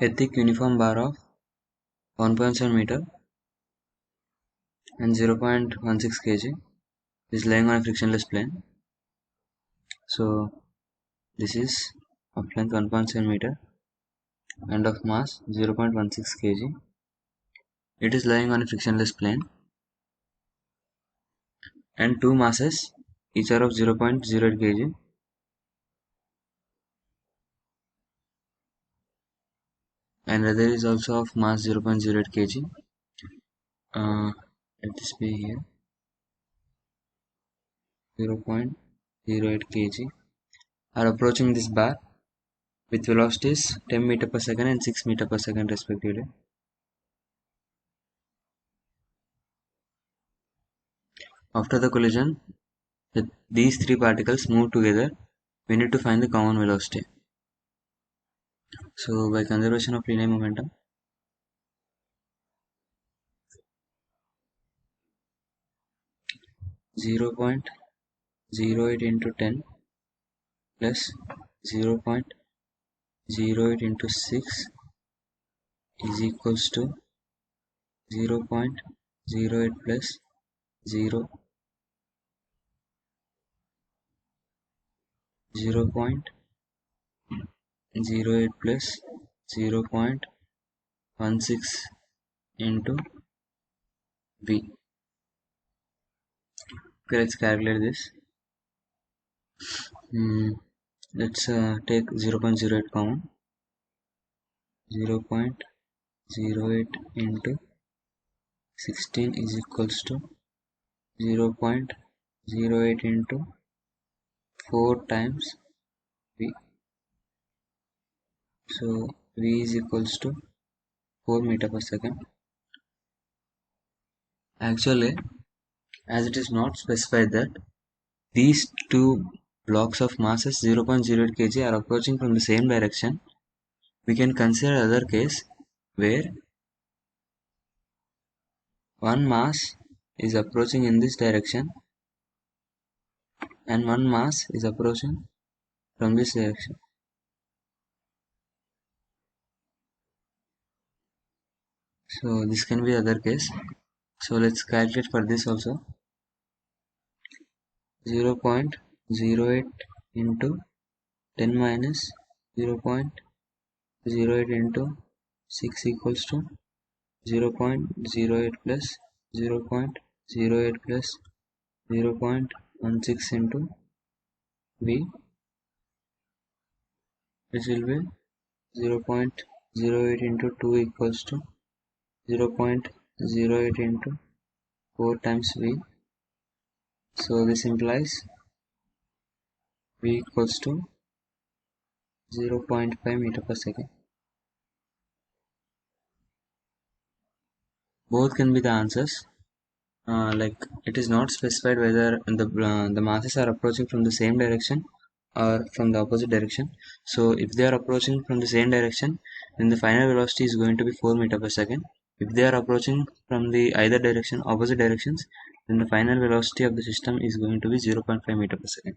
A thick uniform bar of 1.7 meter and 0.16 kg is lying on a frictionless plane. So this is of length 1.7 meter and of mass 0.16 kg. It is lying on a frictionless plane and two masses, each are of 0.08 kg. And other is also of mass 0.08 kg. Let this be here 0.08 kg are approaching this bar with velocities 10 meter per second and 6 meter per second respectively. After the collision, these three particles move together. We need to find the common velocity. So by conservation of linear momentum, zero point zero eight into 10 plus 0.08 into 6 is equals to 0.08 plus 0 0.08 plus 0.16 into V. Okay, let's calculate this. Let's take 0.08 common. 0.08 into 16 is equals to 0.08 into 4 times V. So V is equals to 4 meter per second. Actually, as it is not specified that these two blocks of masses 0.08 kg are approaching from the same direction, we can consider other case where one mass is approaching in this direction and one mass is approaching from this direction. So this can be other case. So let's calculate for this also. 0.08 into 10 minus 0.08 into 6 equals to 0.08 plus 0.08 plus 0.16 into V, which will be 0.08 into 2 equals to 0.08 into 4 times V. So this implies V equals to 0.5 meter per second. Both can be the answers. Like it is not specified whether the masses are approaching from the same direction or from the opposite direction. So if they are approaching from the same direction, then the final velocity is going to be 4 meter per second. If they are approaching from the either direction, opposite directions, then the final velocity of the system is going to be 0.5 meter per second.